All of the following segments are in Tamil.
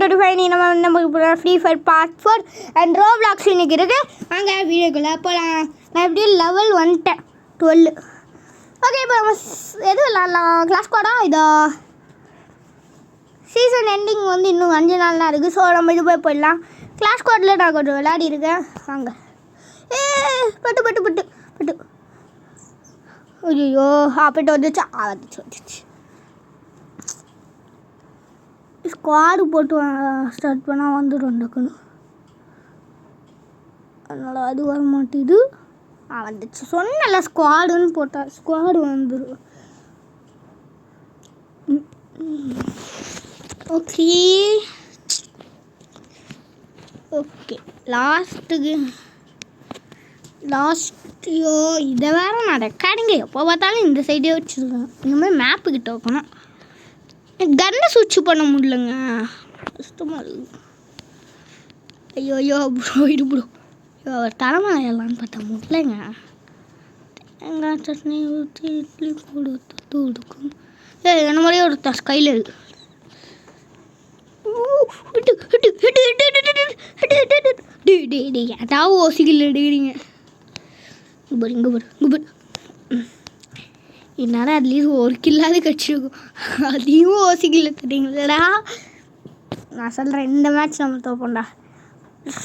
25 நம்ம free fire part 4 and Roblox இன்னைக்கு இருக்குது. வாங்க வீடியோக்குள்ளே போகலாம். நான் எப்படி லெவல் வந்துட்டேன் 12. ஓகே, இப்போ நம்ம எது விளாட்லாம்? கிளாஸ் கோடா? இதோ சீசன் எண்டிங் வந்து இன்னும் 5 நாள் தான் இருக்குது. ஸோ நம்ம இது போயிடலாம். கிளாஸ் கோடில் நான் கொஞ்சம் விளையாடி இருக்கேன். வாங்க. பட்டு பட்டு பட்டு பட்டு ஐயோ அப்பட்டு வந்துச்சு. வந்துச்சு. ஸ்குவாடு போட்டு ஸ்டார்ட் பண்ணால் வந்துடும் டக்குன்னு. அதனால் அது வர மாட்டேது. வந்துச்சு. சொன்னல ஸ்குவாடுன்னு போட்டால் ஸ்குவாடு வந்துடும். ஓகே ஓகே லாஸ்ட்யோ இதை வேறு நான் ரெக்கார்டிங்க எப்போ பார்த்தாலும் இந்த சைடே வச்சுருக்கேன். இந்த மாதிரி மேப்புக்கிட்ட வைக்கணும். கன்னை சுவிட்ச் பண்ண முடியலங்க. கஷ்டமாக இருக்குது. ஐயோ ப்ரோ இது ப்ரோ தலைமலை எல்லான்னு பார்த்தா முடியலங்க. தேங்காய் சட்னி ஊற்றி இட்லி போடு கொடுக்கும். என்ன மாதிரியே ஒரு ஸ்கையில் இருக்குது. ஏதாவது ஓசிக்கல எடுக்கிறீங்க. இங்கே என்னால் அட்லீஸ்ட் ஒரு கில்லாவது கட்சிருக்கும். அதையும் ஓசிக்கல தெரியுங்களா? நான் சொல்கிறேன், இந்த மேட்ச் நம்ம தோப்போம்டா.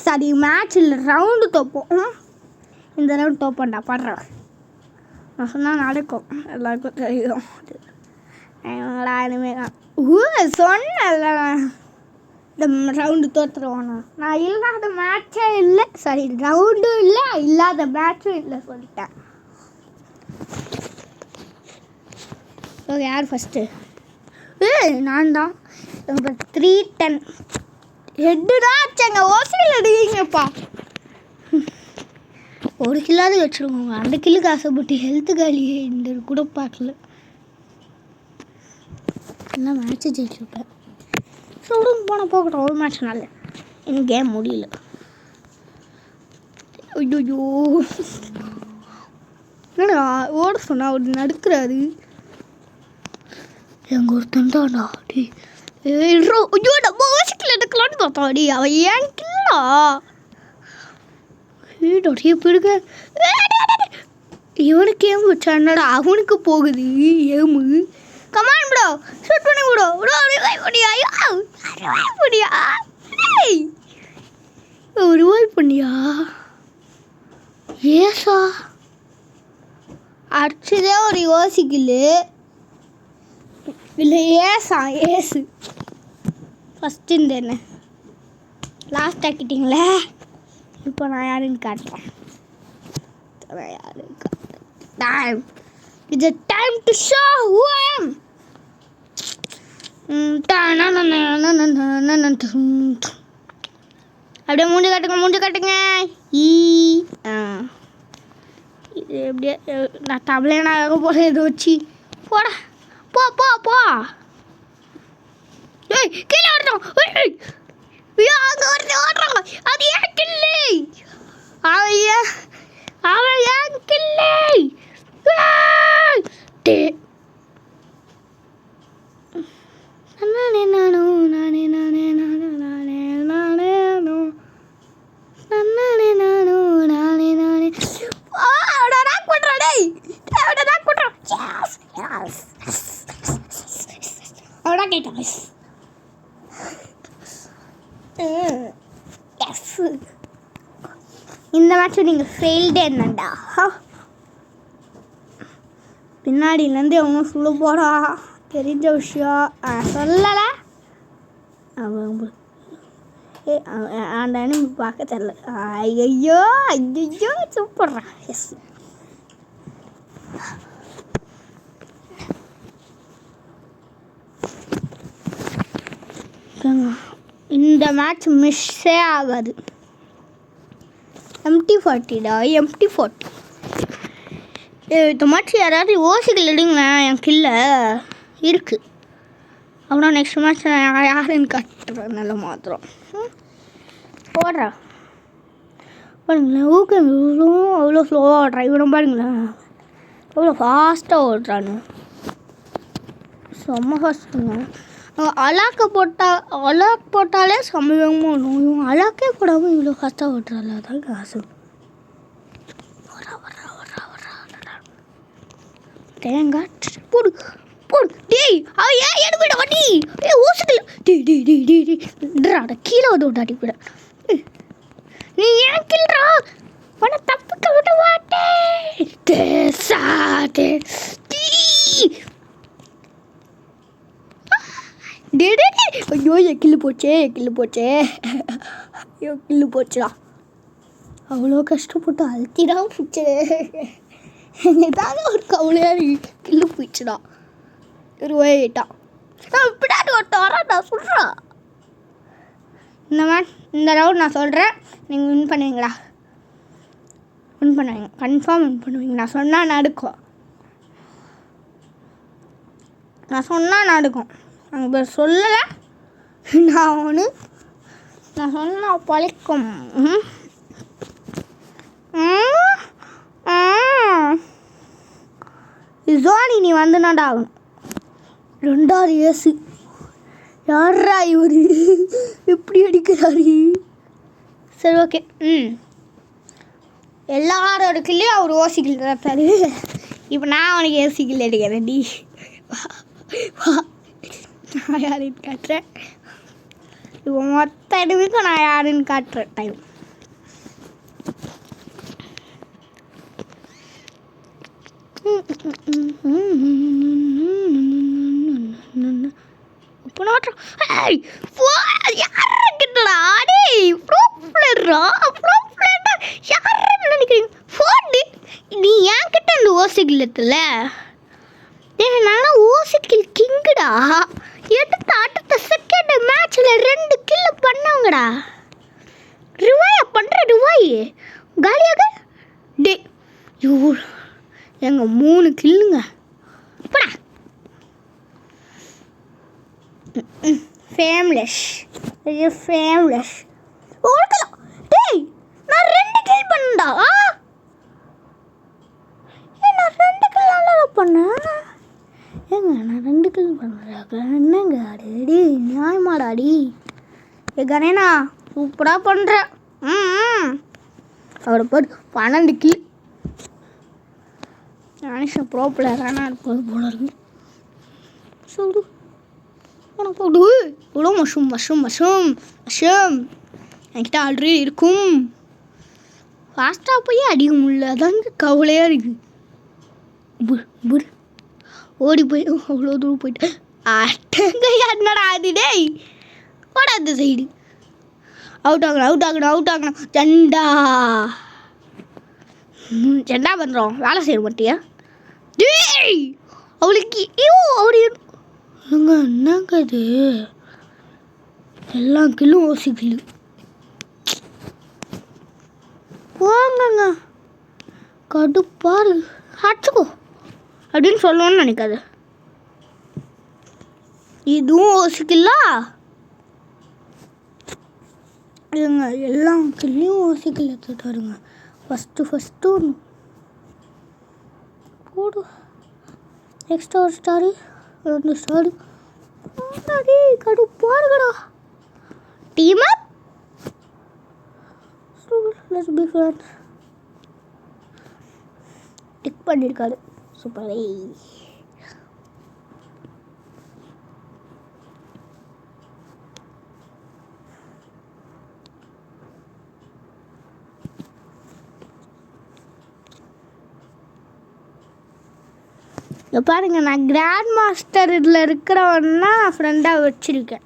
சரி, மேட்ச் இல்லை, ரவுண்டு தோப்போம். இந்த ரவுண்டு தோப்போம்டா. படுறேன் நான் சொன்னால் நடக்கும். எல்லாருக்கும் தெரியும். இனிமேல் சொன்னல இந்த ரவுண்டு தோற்றுருவானா? நான் இல்லாத மேட்சே இல்லை. சரி, ரவுண்டும் இல்லை, இல்லாத மேட்சும் இல்லை சொல்லிட்டேன். ஓகே, யார் ஃபஸ்ட்டு? நான் தான். இப்போ 310 ஹெட்டுதான் ஆச்சுங்க. ஓசியில் எடுவீங்கப்பா. ஒரு கில்லாவது வச்சுருக்கோங்க. அந்த கில்லுக்கு ஆசைப்பட்டு ஹெல்த்து காலியே இந்த கூட பார்க்கல. எல்லாம் மேட்ச்சு ஜெயிச்சிருப்பேன். சொல்லுங்க போனால் போகட்டும். ஒரு மேட்ச்னால எனக்கு கேம் முடியல. ஐயோ என்னடா ஓட சொன்னா அவர் நடுக்கிறாரு. எங்க ஒருத்தன் தான்டா. ஐயோ நம்ம ஓசிக்கல எடுக்கலான்னு பார்த்தாடி. அவன் ஏன் கில்லா பிடிக்க இவனுக்கு ஏம் வச்சா என்னடா அவனுக்கு போகுது ஏமு. கமான் ப்ரோ, ஷூட் பண்ணி ப்ரோ. ரிவைவ் பண்ணியா? ஏசா அடிச்சதே ஒரு யோசிக்கலு இல்லை. ஏசு ஃபஸ்ட்டு இந்த என்ன லாஸ்ட் ஆக்கிட்டீங்களே. இப்போ நான் யாருன்னு காட்டுறேன். Time it's a time to show who I am. அப்படியே மூஞ்சி காட்டுங்க. இது எப்படியே நான் தமிழே நான் போகிறேன். இதை வச்சு போட போ ஏய் கீழே ஓடுறோம். அங்கே ஓடுறாங்க. அது ஏன் கில்லை? அவன் ஏன் கில்லை? இந்த மேட்ச் நீங்கள் ஃபெயில்டே என்னண்டா. பின்னாடியிலேருந்து அவங்க சொல்ல போகிறா. தெரிஞ்ச விஷயம் சொல்லலை. அந்த அனிமி பார்க்க தெரில. ஐயோ சூப்பர்ரா. எஸ் இந்த மேட்ச் மிஸ்ஸே ஆகாது. MT40டா. MT40 இந்த மேட்ச் யாராவது ஓசிக்கல் எடுங்களேன். என் கில்ல இருக்குது. அப்புறம் நெக்ஸ்ட் மேட்ச் நான் யாருன்னு காட்டுறேன். நல்ல மாத்திரம் போடுறா பாருங்களேன். ஓகே, அவ்வளோ ஸ்லோவாக ஓடுறான். இவனை பாருங்களேன் அவ்வளோ ஃபாஸ்ட்டாக ஓடுறான்னு. செம்ம ஃபாஸ்ட்டுங்க. அலாக் போட்டாலே சமயமாக வரும். இவன் அலாக்கே போடாமல் இவ்வளோ கஷ்டப்படுறாள். அதான் காசு தேங்காய் போடு போடு. டேய் அவ ஏன் எடுப்பிட வண்டி? ஊசுக்கல. டேய் கீழே வந்து விட்டு அடிப்பிட. நீ ஏன் கில்றா? உன்னை தப்புக்க விட மாட்டேன். ஐயோ என் கில்லு போச்சேடா. அவ்வளோ கஷ்டப்பட்டு அழுத்திடாம போச்சு. ஏதாவது ஒரு கவலையாக கில்லு போயிடுச்சுடா. ரூபாயிட்டான். பின்னாடி ஒருத்த வரேன் நான் சொல்கிறேன். இந்த ரவுண்ட் நான் சொல்கிறேன், நீங்கள் வின் பண்ணுவீங்களா? வின் பண்ணுவீங்க, கன்ஃபார்ம் வின் பண்ணுவீங்க. நான் சொன்னால் நடக்கும். அங்கே பேர் சொல்லலை. நான் சொன்னால் பழிக்கும். ஜோனி நீ வந்துனாடா ஆகணும். 2வது ஏசு யாரா இவர் எப்படி அடிக்கிறாரு? சரி ஓகே. எல்லாரோட கில்லையும் அவர் ஓசிக்கில் இருப்பாரு. இப்போ நான் அவனுக்கு ஏசிக்கில் அடிக்கிறேன். டி நான் யாருன்னு காட்டுறேன். இப்போ மொத்த இடத்துக்கும் நான் யாருன்னு காட்டுறேன். டைம் நீ என்கிட்ட அந்த ஓசிக்கில்லத்துல நானும் ஓசிக்கில் கிங்குடா. எடுத்த அடுத்த செகண்ட் மேட்ச்ல 2 கில்லு பண்ணவங்கடா. ரிவாயா பண்ற ரிவாய் காலியாக டே எங்க 3 கில்லுங்க. போடா ஃபேம்லெஸ். ஓகே டேய் நான் 2 கில் பண்ணடா. நான் 2 கில் நல்லா பண்ணேன். ஏங்க நான் 2 கில் பண்ணுறேன். என்னங்க அடி நியாயமாடாடி? கணேனா சூப்பராக பண்ணுறேன். அவரை போட்டு 12 கில். மனுஷன் ப்ரோ பிளேயரானா இருப்பது போல இருக்கு. சொல்லு உனக்கு போடு இவ்வளோ மஷ்ரூம் என்கிட்ட ஆல்ரெடி இருக்கும். ஃபாஸ்ட்டாக போய் அடிக்க முடியல. அதாங்க கவலையாக இருக்குது. ஓடி போய் அவ்வளோ தூரம் போயிட்டு அட்டங்க என்னடா அது? டேய் போடா அந்த சைடு. அவுட் ஆகணும். ஜெண்டா பண்ணுறோம். வேலை செய்ய மாட்டியா? டேய் அவளுக்கு அப்படி என்னங்க அது? எல்லா கில்லும் ஓசி கில்லு. போங்கங்க கடுப்பாரு அடிச்சுக்கோ அப்படின்னு சொல்லுவோன்னு நினைக்காது. இதுவும் ஓசிக்கில்லா? இல்லைங்க எல்லா கில்லையும் ஓசிக்கில் எடுத்துகிட்டு வருங்க. ஃபஸ்ட்டு ஒன்று போடு. எக்ஸ்ட்ரா ஒரு ஸ்டாரு 2 ஸ்டாரு. கடுப்பாருங்கடா. Team up. Let's be friends. Tick பண்ணியிருக்காரு. சூப்பர். பாருங்க நான் கிராண்ட் மாஸ்டர் இதில் இருக்கிறவன்னா ஃப்ரெண்டாக வச்சுருக்கேன்.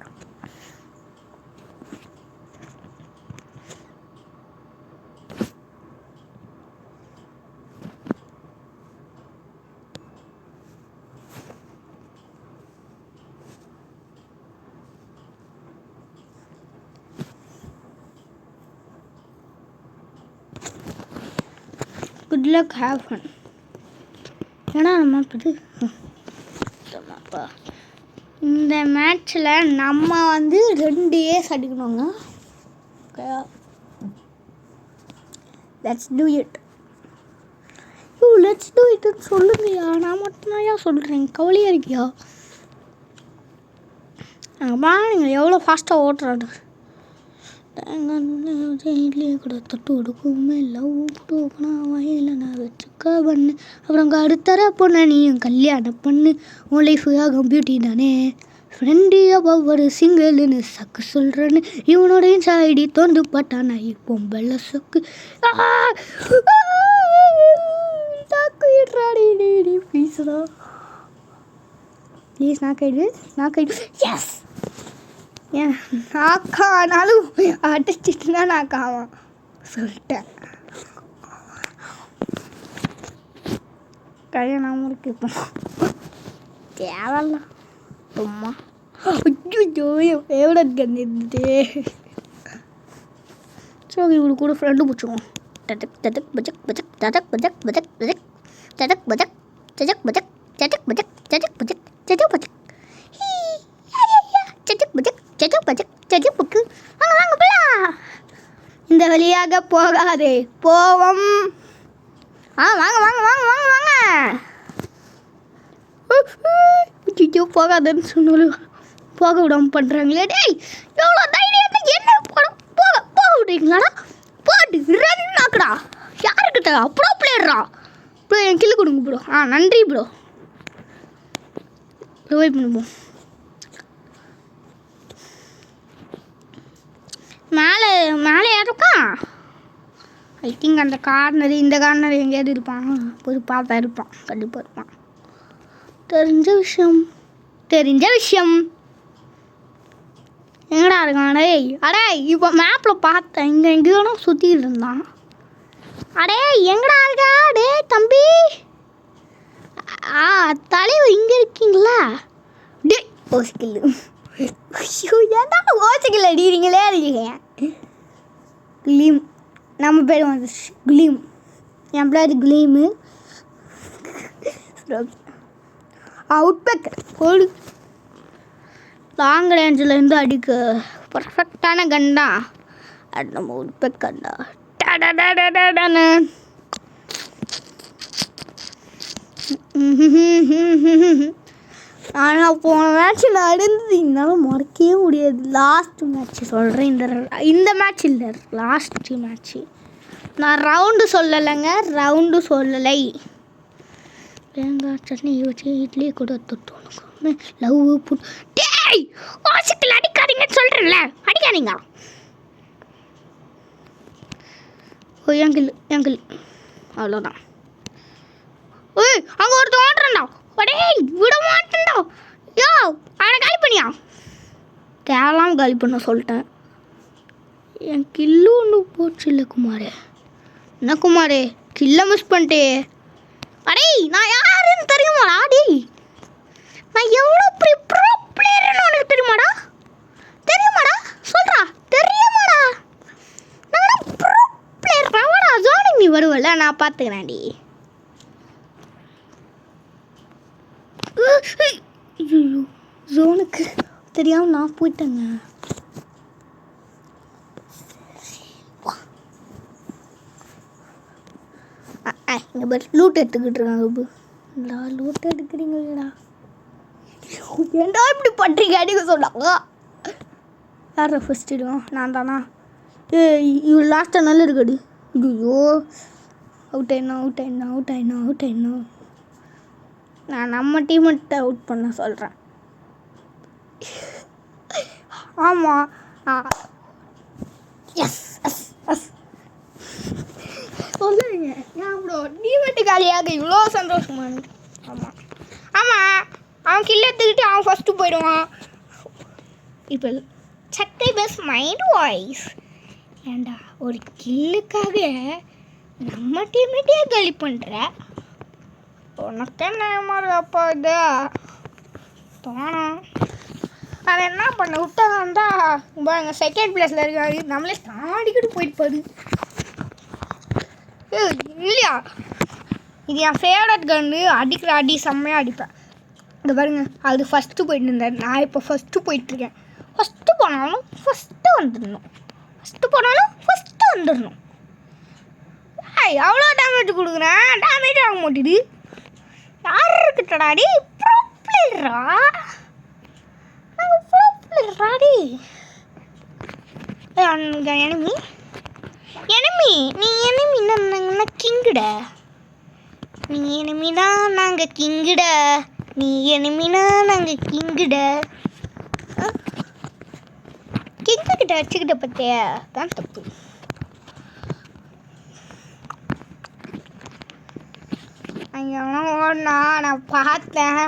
Good luck, have fun. ஏன்னா நம்ம இந்த மேட்ச்சில் நம்ம 2 ஏஸ் அடிக்கணுங்க. லெட்ஸ் டூ இட்னு சொல்லுங்கய்யா. நான் மட்டும்தான் சொல்கிறேன். கவலையாக இருக்கியா? நீங்கள் எவ்வளோ ஃபாஸ்ட்டாக ஓட்டுறாரு. இட்லியை கூட தொட்டு கொடுக்குமே லவ் டூக்குனா வயலில் நான் வச்சுக்க பண்ணு அப்புறம் அடுத்தர பொண்ணு நீயும் கல்யாணம் பண்ணு உன் லைஃபுக்காக பியூட்டி தானே ஃப்ரெண்டு ஒவ்வொரு சிங்கிள்னு சக்கு சொல்கிறேன்னு இவனோடைய சைடி தொண்டு பட்டானா இப்போ வெள்ள சொக்கு ப்ளீஸ்டா ப்ளீஸ் நாக்காயிடு எஸ் ஏன் நாக்கானாலும் அடிச்சிட்டு தான் நாக்காவான் சொல்லிட்டேன். கல்யாணம் இருக்கு இப்போ தேவையில்ல சும்மா. ஐயோ என் ஃபேவரட் கன் இருந்துட்டு சரி இவரு கூட ஃப்ரெண்டு பிடிச்சிக்குவோம். ததக் ததக் பஜக் பஜக் ததக் பஜக் பஜக் பஜக் ததக் பஜக் சஜக் பஜக் சஜக் பஜக் சஜக் பஜக் சஜக் பஜக் சஜக் பஜக் சஜக் பஜக் சஜக் புக்கு வாங்க வாங்க போலாம். இந்த வழியாக போகாதே போவோம். வாங்க வாங்க வாங்க வாங்க வாங்க. ஐயோ போகாதன்னு சொன்னாலும் போக விடாமல் பண்ணுறாங்களே. டேய் எவ்வளோ தைரியம் என்ன போக விடுறீங்களாடா போட்டு ரன் ஆக்குடா யாருக்கிட்ட அப்புறம் பிளேடுறா ப்ரோ என் கில்லு கொடுங்க ப்ரோ. நன்றி ப்ரோ. வெயிட் பண்ணுவோம். மேலே யாருக்கா ஐ திங்க் அந்த கார்னர் இந்த கார்னர் எங்கேயாவது இருப்பான். போய் பார்த்தா இருப்பான் கண்டிப்பாக இருப்பான். தெரிஞ்ச விஷயம் எங்கடா இருக்கான்? அடே இப்போ மேப்பில் பார்த்தேன் இங்கே எங்கேயோ சுற்றிட்டு இருந்தான். அடே எங்கடா இருக்கா? டே தம்பி தலைவர் இங்கே இருக்கீங்களா? டே ஓசிக்கல் ஐயோ ஏன்டா ஓசிக்கல் அடிக்கிறீங்களே இருக்கீங்க. குலீம் நம்ம பேர் வந்துச்சு குலீம். என் பேர் குலீமு. அவுட்பேக் போடு. லாங் ரேஞ்சிலேருந்து அடிக்க பர்ஃபெக்டான கண்டா அது நம்ம அவுட்பேக் கண்டா. ஆனால் போன மேட்ச் நடந்தது என்னால் மறக்கவே முடியாது. லாஸ்ட் மேட்ச்சு சொல்கிறேன். இந்த மேட்ச் இல்லை லாஸ்ட் மேட்ச்சு. நான் ரவுண்டு சொல்லலை. தேங்காய் சட்னி வச்சு இட்லி கூட தொட்டு லவ் புட். டேய் வாசிக்கல அடிக்காதீங்கன்னு சொல்கிறேன்ல அடிக்காதீங்க. ஓ எங்கில் அவ்வளோதான். ஓய் அங்கே ஒருத்தர் ஓட்டுறா. அடே விட மாட்டேன்டா. யோ அவனை காலி பண்ணியா? தேவலாம் காலி பண்ண சொல்லிட்டேன். என் கில்லு ஒன்று போச்சு இல்லை குமாரே. என்ன குமாரே கில்லை மிஸ் பண்ணிட்டே. அடே நான் யாருன்னு தெரியுமாடா? டேய் நான் எவ்வளோ பெரிய ப்ரோ பிளேயர்னு உனக்கு தெரியுமாடா? சொல்கிறா தெரியுமாடா? நான் ப்ரோ பிளேயர் வாடா ஜோனுக்கு நீ வருவல நான் பார்த்துக்கிறேன். டி ஜோனுக்கு தெரியாமல் நான் போயிட்டேங்க. இங்கே பட் லூட் எடுத்துக்கிட்டு இருக்காங்க. லூட் எடுக்கிறீங்களா? ஏன்டா இப்படி பண்ணுறீங்க அடிக்க சொன்னாங்க. யார் ஃபஸ்ட் இடுவோம்? நான் தானா? இவ்வளோ லாஸ்ட்டாக நல்லா இருக்காடி. ஐயோ அவுட் ஆயிடணும். நான் நம்ம டீமெண்ட்டை அவுட் பண்ண சொல்கிறேன். ஆமாம் எஸ் எஸ் எஸ் சொல்லுங்க. ஏன் ப்ரோ டீமெண்ட்டு காலியாக இவ்வளோ சந்தோஷமான? ஆமாம் அவன் கில்ல எடுத்துக்கிட்டு அவன் ஃபஸ்ட்டு போயிடுவான். இப்போ சப்ஸ்கிரைபர்ஸ் மைண்ட் வாய்ஸ் ஏண்டா ஒரு கில்லுக்காக நம்ம டீமெண்ட்டே காலி பண்ணுற உனக்கு என்ன மாதிரி அப்பா இது தோணும். அதை என்ன பண்ண விட்டாந்தா பாருங்க செகண்ட் பிளேஸில் இருக்காது. நம்மளே தாண்டிக்கிட்டு போயிட்டு இல்லையா? இது என் ஃபேவரட் கன்று. அடிக்கிற அடி செம்மையாக அடிப்பேன். இங்கே பாருங்க அது ஃபஸ்ட்டு போயிட்டு இருந்தேன். நான் இப்போ ஃபஸ்ட்டு போயிட்டுருக்கேன். ஃபஸ்ட்டு போனாலும் ஃபஸ்ட்டு வந்துடணும். எவ்வளோ டேமேஜ் கொடுக்குறேன். டேமேஜ் ஆக மாட்டேது. யார் இருக்கட்டடாடி ப்ரோ பிளேயரா? ராடி எனிமி எனிமி நீ எனிமின்னா கிங்குட நீ எனிமினா நாங்கள் கிங்குட நீ எனிமினா நாங்கள் கிங்குட கிங்கு கிட்ட வச்சுக்கிட்ட பற்றியா தான் தப்பு. அங்கெல்லாம் ஓடனா நான் பார்த்தேன்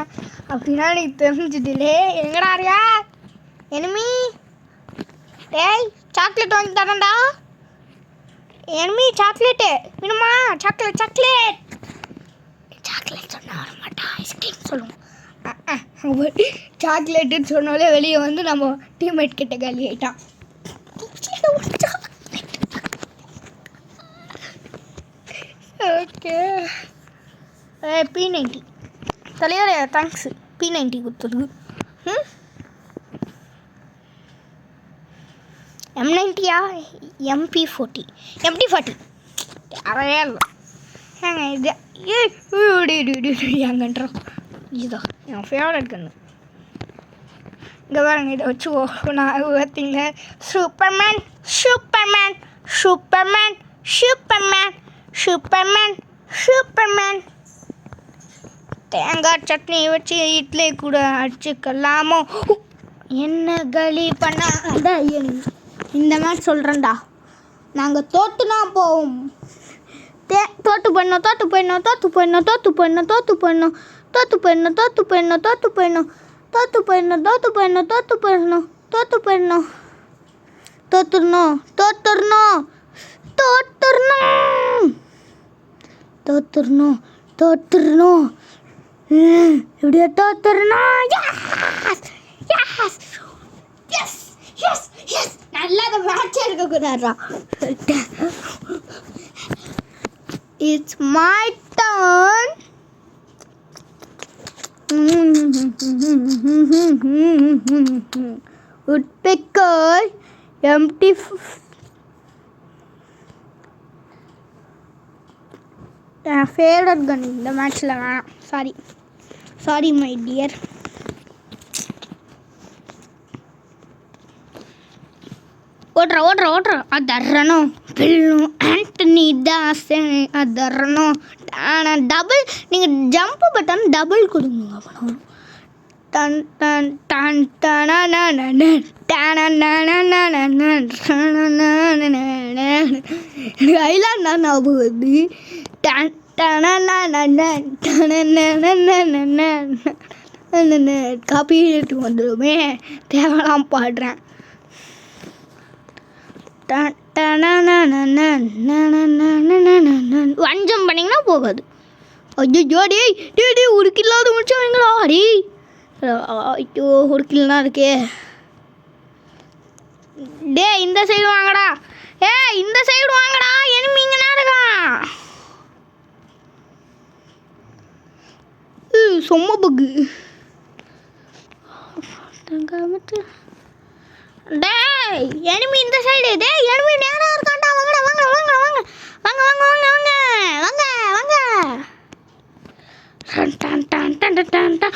அப்படின்னா எனக்கு தெரிஞ்சுதுலே. எங்கடாரியா எனிமி? டேய் சாக்லேட் வாங்கி தரேன்டா. எனிமி சாக்லேட்டு வேணுமா? சாக்லேட் சாக்லேட் சாக்லேட் சொன்னால் வர மாட்டா, ஐஸ்கிரீம் சொல்லுவோம். சாக்லேட்டுன்னு சொன்னாலே வெளியே வந்து நம்ம டீம்மேட் கிட்ட காலி ஆகிட்டான். ஓகே P90 தலைவரே தேங்க்ஸ். P90 கொடுத்துருக்கு. M90யா MP40 MP40 யாரே இல்லை ஏங்க இது எங்கன்றோம். இதுதான் என் ஃபேவரட் கன்று. இங்கே பாருங்க இதை வச்சு நான் பார்த்தீங்களா Superman Superman Superman Superman Superman Superman. தேங்காய் சட்னி வச்சு இட்லி கூட அடிச்சுக்கலாமோ? என்ன களி பண்ண இந்த மாதிரி சொல்கிறேன்டா. நாங்கள் தோற்றுனா போவோம். தோற்று போயிடணும் தோற்று போயிடணும் தோற்று போயிடணும் தோற்று போயிடணும் தோற்று போயிடணும் தோற்று போயிடணும் தோற்று போயிடணும் தோற்று போயிடணும் தோற்று போயிடணும் தோற்று போயிடணும் தோற்று போயிடணும் தோற்று போயிடணும் தோற்றுடணும் தோற்றுடணும் தோற்றுடணும் தோற்றுடணும் தோற்றுடணும் இப்படியே தோற்றுடணும். நல்லா அதை மேட்சே இருக்கக்கூடாதா? It's my turn. Woodpecker empty favourite gun இந்த மேட்ச்சில் வேணாம். Sorry my dear. ஓடுற அதரணும் பில்லும் ஆண்டனி தாசன் அதரணும். டபுள் நீங்கள் ஜம்ப் பட்டன் டபுள் கொடுங்க. அப்புறம் டன் டன் டன் ஐலாண்ட் தான் ஞாபகம் வருது. டன் காப்பி எடுத்து வந்துடுமே தேவலாம் பாடுறேன். வஞ்சம் பண்ணிங்கன்னா போகாது. ஐயோ டே ஒரு கில்லாவது முடிச்சவங்களா? அடி ஐயோ ஒரு கில்னா இருக்கே. டே இந்த சைடு வாங்கடா. இந்த சைடு வாங்கடா. எனிமிங்கன்னா இருக்கான். சொம்ம பக்கு. டேய் எனிமி இந்த சைடு. டேய் எனிமி நேரா இருக்கான்டா. வாங்கடா வாங்க வாங்க வாங்க வாங்க வாங்க வாங்க வாங்க வாங்க வாங்க. Done done done done done done.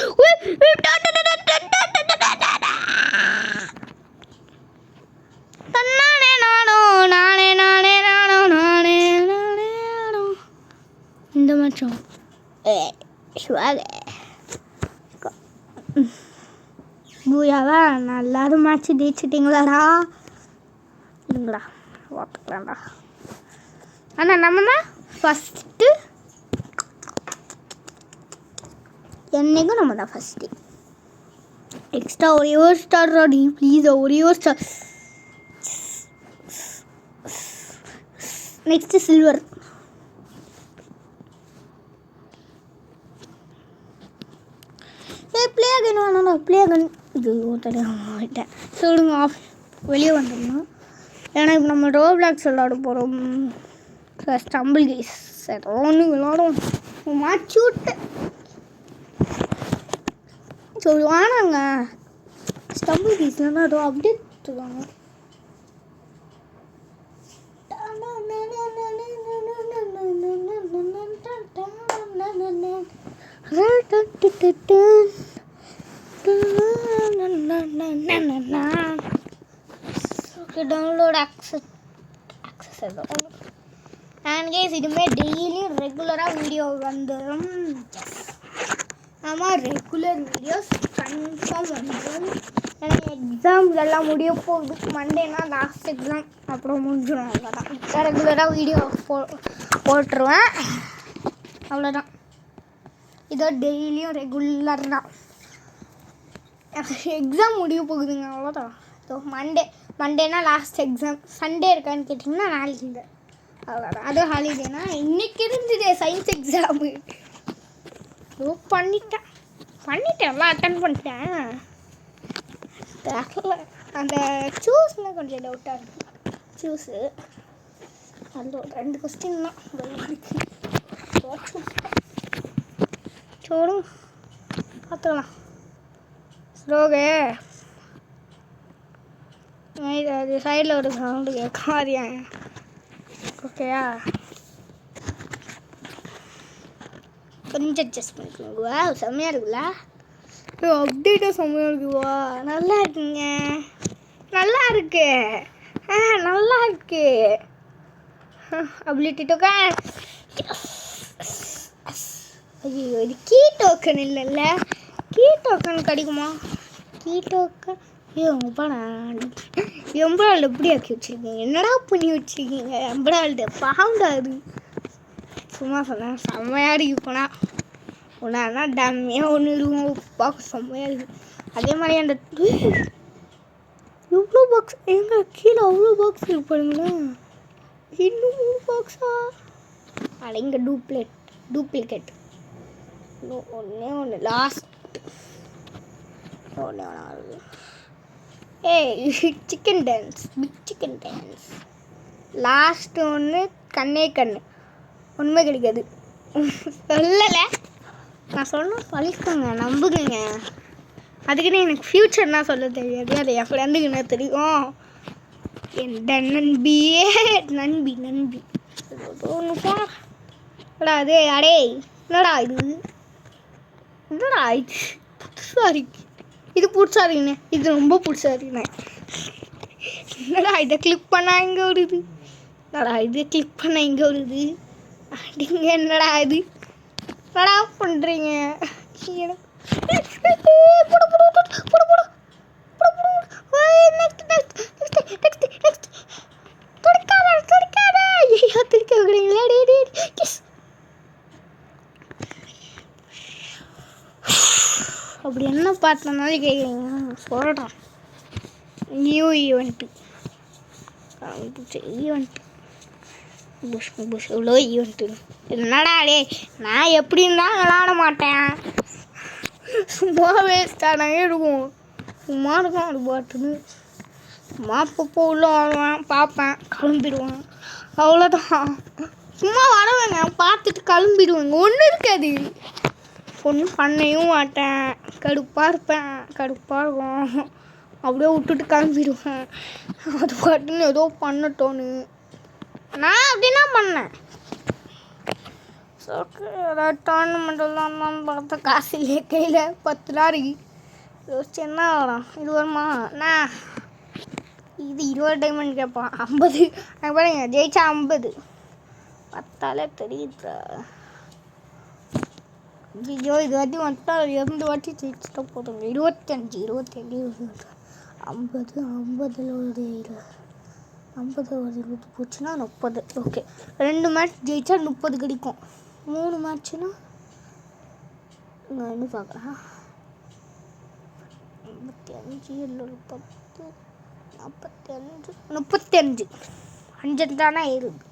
நானே நானோ நானே நானே நானோ நானே நானே நானோ. இந்த மச்சம் சுவாக பூயாவா நல்லாரும் மேட்ச்சு ஜெயிச்சிட்டிங்களாடா. இல்லைங்களா பார்த்துக்கலாம்டா. ஆனால் நம்ம தான் ஃபஸ்ட்டு. என்னைக்கும் நம்ம தான் ஃபஸ்ட்டு. எக்ஸ்ட்ரா ஒரே ஒரு ஸ்டார் ராடி ப்ளீஸ். ஒரே ஒரு ஸ்டார். Next silver. பிளேகன் வேணாண்ணா. பிளேகன் இது தெரியாமட்டேன். சொல்லுங்க ஆஃப் வெளியே வந்துடணும். ஏன்னா இப்போ நம்ம ரோப்ளாக்ஸ் விளாட போகிறோம். ஸ்டம்பிள் கேஸ் ஏதோ ஒன்று விளாடும் மாற்றி விட்டு சொல்லுவானாங்க. ஸ்டம்பிள் கேஸ்லாம் ஏதோ அப்டேட் சொல்லுவாங்க. டவுன்லோட் ஆக்சஸ் அண்ட் கேஸ் இதுமாதிரி டெய்லியும் ரெகுலராக வீடியோ வந்துடும். ஆமாம், ரெகுலர் வீடியோஸ் கன்ஃபார்ம் வந்துடும். ஏன்னா எக்ஸாம்ஸ் எல்லாம் முடிய போகுது. மண்டேனா லாஸ்ட் எக்ஸாம், அப்புறம் முடிஞ்சிடும். அவ்வளோதான். ரெகுலராக வீடியோ போட்டுருவேன். அவ்வளோதான். இதோ டெய்லியும் ரெகுலர் தான். எக்ஸாம் முடிய போகுதுங்க, அவ்வளோதான். ஸோ மண்டேனா லாஸ்ட் எக்ஸாம். சண்டே இருக்கான்னு கேட்டிங்கன்னா நாளைக்கு இல்லை, அவ்வளோதான். அதுவும் ஹாலிடேனா இன்றைக்கி இருந்துச்சு சயின்ஸ் எக்ஸாமு. ஓ பண்ணிட்டேன் எல்லாம் அட்டன் பண்ணிட்டேன். தெரியல, அந்த சூஸ்னால் கொஞ்சம் டவுட்டாக இருக்குது. சூஸு அது 2 கொஸ்டின் தான் சோடும் பார்த்துக்கலாம். ஸ்லோகே அது சைடில் ஒரு சவுண்டு கேட்க மாதிரியா? ஓகேயா? கொஞ்சம் அட்ஜஸ்ட் பண்ணிக்கோங்க. செம்மையாக இருக்குல்ல? அப்டேட்டாக செம்மையாக இருக்குவா? நல்லா இருக்குங்க, நல்லா இருக்கு. நல்லா இருக்கு. Ability token. ஐயோ, இது கீ டோக்கன் இல்லைல்ல? கீ டோக்கன் கிடைக்குமா? கீ டோக்கன் எம்பரால்டு எப்படி ஆக்கி வச்சுருக்கீங்க? என்னடா பண்ணி வச்சுருக்கீங்க எம்பரால்டு? பாவுண்டா அது. சும்மா சொன்னேன், செம்மையாக இருக்கு. ஒன்றா டம்மியாக ஒன்று இருக்கும், பார்க்க செம்மையாக இருக்குது. அதே மாதிரி அந்த எவ்வளோ பாக்ஸ் எங்கே கீழே அவ்வளோ பாக்ஸ் இருக்கு பாருங்களேன். இன்னும் 3 பாக்ஸா? அட இங்கே டூப்ளிகேட் ஒன்று லாஸ்ட் ஒன்று வருது. Chicken dance, big chicken dance. Last ஒன்று கண்ணு ஒன்றுமே கிடைக்காது. சொல்லலை, நான் சொல்லிக்கோங்க, நம்புங்க. அதுக்குன்னு எனக்கு ஃப்யூச்சர்னா சொல்ல தெரியாது. அது என் ஃப்ரெண்டுக்கு என்ன தெரியும்? என் நன்பி ஒன்று போடா. அது அடே என்னடா இது புதுசாக இருக்கு. இது புதுசாக இருக்குண்ணே, இது ரொம்ப புதுசாக இருக்குண்ணே. என்னடா இதை கிளிக் பண்ணால் இங்கே வருது, என்னடா இது கிளிக் பண்ணால் இங்கே வருது. அப்படிங்க என்னடா இது என்னடா பண்ணுறீங்க? அப்படி என்ன பார்த்தனாலும் கேட்குறீங்க, சொல்கிறேன். நியூ ஈவெண்ட்டு புஷ் இவ்வளோ ஈவெண்ட்டு. என்னடா டே, நான் எப்படி இருந்தால் விளாட மாட்டேன். சும்மா வேஸ்டானாவே இருக்கும். சும்மா இருக்கும் அது பாட்டுன்னு. சும்மா அப்பப்போ உள்ள வருவேன், பார்ப்பேன், கிளம்பிடுவேன். அவ்வளோதான். சும்மா வரவேங்க, பார்த்துட்டு கிளம்பிடுவேங்க. ஒன்றும் இருக்காது, ஒன்றும் பண்ணவும் மாட்டேன். கடுப்பாக இருப்பேன், கடுப்பாக இருக்கும். அப்படியே விட்டுட்டு கிளம்பிடுவேன். அது பாட்டுன்னு ஏதோ பண்ணட்டோன்னு நான் அப்படின்னா பண்ணேன். ஏதாவது டோர்னமெண்டெல்லாம் பார்த்தா காசு இல்லையே கையில். 10 லாரி யோசிச்சு என்ன ஆகலாம்? இது வருமா? நான் இது 20 டைமண்ட் கேட்பான். 50 பாருங்க, ஜெயிச்சா 50 10 தெரியுது. ஐயோ, இது வாட்டி மட்டும் 2 வாட்டி ஜெயிச்சுட்டா போதுங்க. 25 50 ஒரு 50 ஒரு 20 போச்சுன்னா 30. ஓகே, 2 மேட்ச் ஜெயிச்சா 30 கிடைக்கும். 3 மேட்ச்சுன்னா என்ன பார்க்கலாம்? 55 10 45 5 தானே இருக்கு.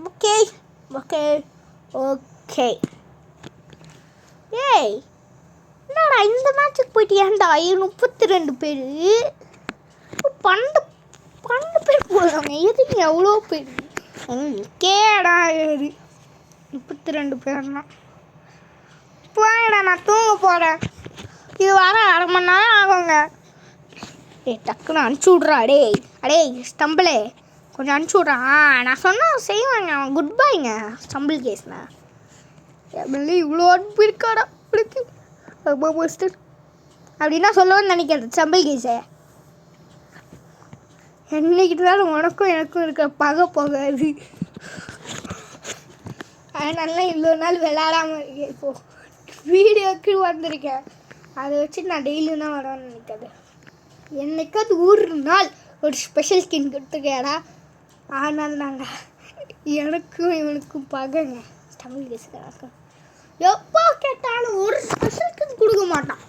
Okay okay okay. ஏய் என்னடா இந்த மேட்சுக்கு போயிட்டு ஏன்டா 32 பேர் 12 பேர் போகிறாங்க. எதுக்கு எவ்வளோ பேர்? கேடா ஏது 32 பேர்னா போயடா. நான் தூங்க போகிறேன். இது வர 1/2 மணி நேரம் ஆகுங்க. டக்குன்னு அனுப்பிச்சி விட்றா. அடே ஸ்டம்பிளே கொஞ்சம் அனுப்பிச்சி விட்றான். நான் சொன்னால் செய்வாங்க. குட் பாய்ங்க ஸ்டம்பிள் கேஸ்ண்ணா. எப்படிலாம் இவ்வளோ அனுப்பி இருக்காடா இருக்கு அப்படின்னா சொல்லுவேன்னு நினைக்கிறது ஸ்டம்பிள் கேஸை. என்னைக்கிட்டாலும் உனக்கும் எனக்கும் இருக்க பகை போகாது. அதனால இவ்வளோ நாள் விளையாடாமல் இருக்கேன். இப்போது வீடியோக்கு வந்திருக்கேன். அதை வச்சு நான் டெய்லியும் தான் வரணும்னு நினைக்காது. என்னைக்காவது ஒரு நாள் ஒரு ஸ்பெஷல் ஸ்கின் கொடுத்துருக்கேடா. ஆனால் நாங்கள் எனக்கும் இவனுக்கும் பகைங்க. தமிழ் பேசுகிறாங்க. எப்போ கேட்டாலும் ஒரு ஸ்பெஷல் ஸ்கின் கொடுக்க மாட்டான்.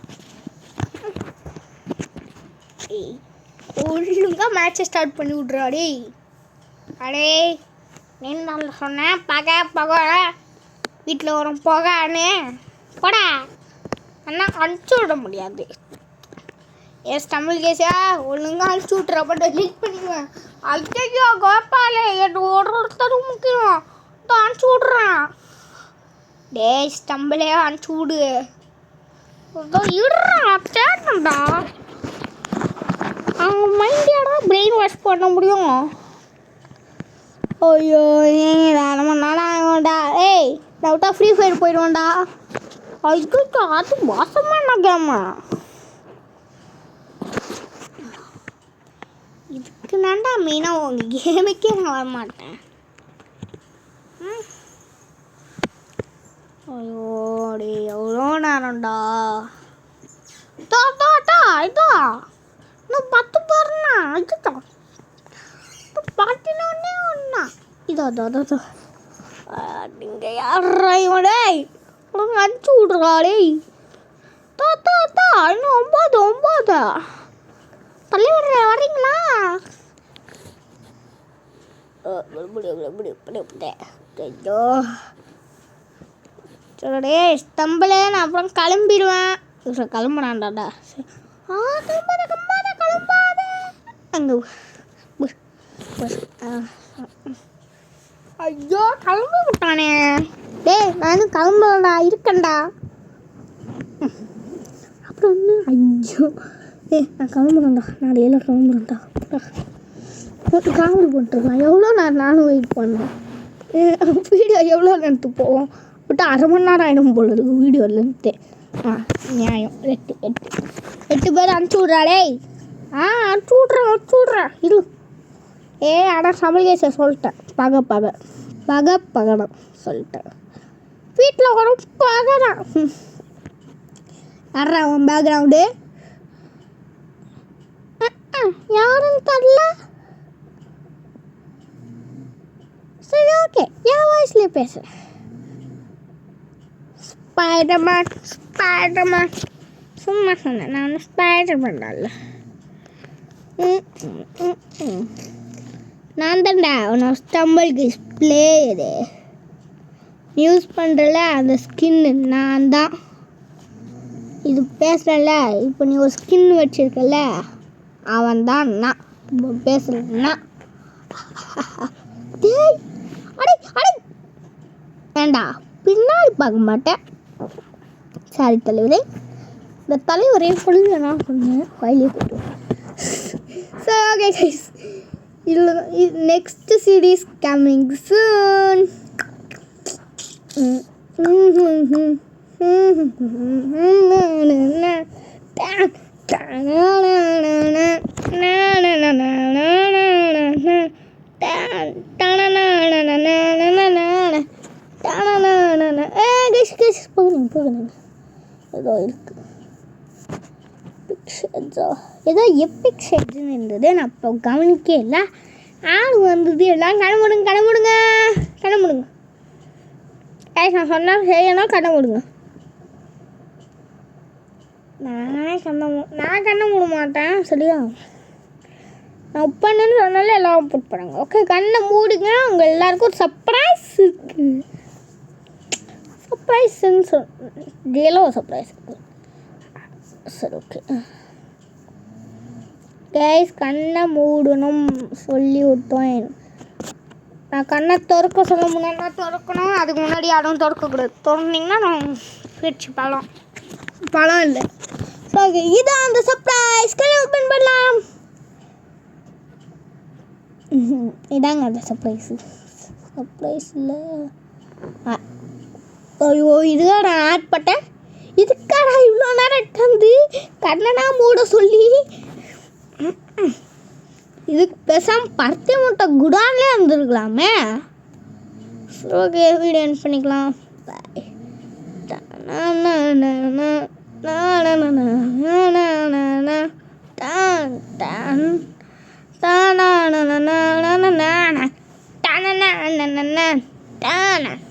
ஒழுங்காக மேட்சை ஸ்டார்ட் பண்ணி விட்றாடே. அடே நீ நான் சொன்னேன் பகை பகை வீட்டில் வரும் பகைன்னு போடா. ஆனால் அனுப்பிச்சி விட முடியாது. எஸ் தமிழ் கேஸா ஒழுங்காக அனுப்பிச்சி விட்றப்ப டெலீட் பண்ணிடுவேன். ஐயோ கோபாலே என் ஒருத்தரும் முக்கியம் தான் அனுப்பிச்சி விட்றான். டே ஸ்டம்பிளே அனுப்பிச்சி விடு. இடுறான் தேடண்டா. அவங்க மைண்டியாடா பிரெயின் வாஷ் பண்ண முடியும். ஐயோ நம்ம நாளாகண்டா. ஏய் டவுட்டாக ஃப்ரீ ஃபயர் போயிடுவோண்டா. ஐயோ அது மோசமான கேமா. இதுக்கு நான்டா மெயினாக உங்கள் கேமுக்கே நான் வரமாட்டேன். ஐயோ டே எவ்வளோ நேரம்டா. இதோ இன்னும் 10 பேர்ண்ணா. இதுதான் பாட்டினே ஒன்றா. இதோ நீங்கள் யாரா இவடே உனக்கு அனுப்பிச்சி விட்றாடே. இன்னும் 9 தலைவர் வரீங்களா? ஐயோ சொல்லடே ஸ்டம்பிளே நான் அப்புறம் கிளம்பிடுவேன். கிளம்புறான்டாடா. கிளம்பாத அங்கே. ஐயோ கிளம்ப விட்டானே. டேய் நானும் கிளம்பலடா இருக்கேன்டா. அப்புறம் ஒன்று ஐயோ நான் கிளம்புறேன்டா. நான் எல்லாம் கிளம்புறேன்டா. போட்டு காமெடி போட்டுருக்கலாம். எவ்வளோ நேரம் நானும் வெயிட் பண்ணேன். வீடியோ எவ்வளோ நேரத்து போவோம் விட்டு 1/2 மணி நேரம் ஆகிடும் போல இருக்கு வீடியோலேருந்து. நியாயம் 8 பேர் அனுப்பிச்சி விட்றாடே. அனுப்பிச்சி விட்றேன் இரு. ஆனால் சமையல் சொல்லிட்டேன். பகடம் சொல்லிட்டேன். வீட்டில் வரும் பகை தான். யாரா அவன் பேக்ரவுண்டு? யாருன்னு தரல. சரி ஓகே என் வாய்ஸ்லேயே பேசுகிறேன். ஸ்பைடர்மேன் சும்மா சொன்னேன். நான் ஸ்பைடர்மேன் இல்லை. நான் தான்டா உன்னோட ஸ்டம்பிள் கேஸ் பிளேயரு. யூஸ் பண்ணுறல அந்த ஸ்கின்னு நான் தான். இது பேசுகிறல இப்போ நீ ஒரு ஸ்கின் வச்சுருக்கல அவன் தான் நான். இப்போ பேசுகிறேன்னா டேய் அடே வேண்டா பின்னாடி பார்க்க மாட்டேன். சாரி தலைவரே. இந்த தலைவரே சொல்லுங்க நான் சொன்னேன் கையிலே போட்டு. So okay guys next series coming soon. ஏதோ இருக்கு ஏதோ எப்பிக் ஷெட்ஸ்ன்னு இருந்தது. நான் இப்போ கவனிக்கே இல்லை. ஆள் வந்தது எல்லாம் கண்ண மூடுங்க. நான் சொன்னால் செய்யணும் கண்ண மூடுங்க. நான் கண்ண மூட மாட்டேன் சரியா. நான் உப்பன்னு சொன்னாலும் எல்லாம் புட் பண்ணுங்க. ஓகே கண்ணை மூடுங்க. உங்கள் எல்லாருக்கும் ஒரு சர்ப்ரைஸ் இருக்குது. சர்ப்ரைஸ்ன்னு ரியலாக சர்ப்ரைஸ் இருக்குது. சரி ஓகே கைஸ் கண்ணை மூடணும் சொல்லி விட்டோம். நான் கண்ணை திறக்க சொல்ல முன்னாடி திறக்கணும். அதுக்கு முன்னாடி யாரும் திறக்கக்கூடாது. திறந்தீங்கன்னா நான் போயிடுச்சு பழம் இல்லை. ஸோ இதான் அந்த சர்ப்ரைஸ். கண்ணை ஓப்பன் பண்ணலாம். இதாங்க அந்த சர்ப்ரைஸ் இல்லை. ஐயோ இதுதான் நான் ஆட் பண்ணேன். இதுக்காக இவ்வளோ நேரம் தந்து கண்ணனா மூட சொல்லி இதுக்கு பேசாமல் பருத்தி மூட்டை குடான்லேயே இருந்துருக்கலாமே. ஓகே, வீடியோ எண்ட் பண்ணிக்கலாம். பாய். Ta-na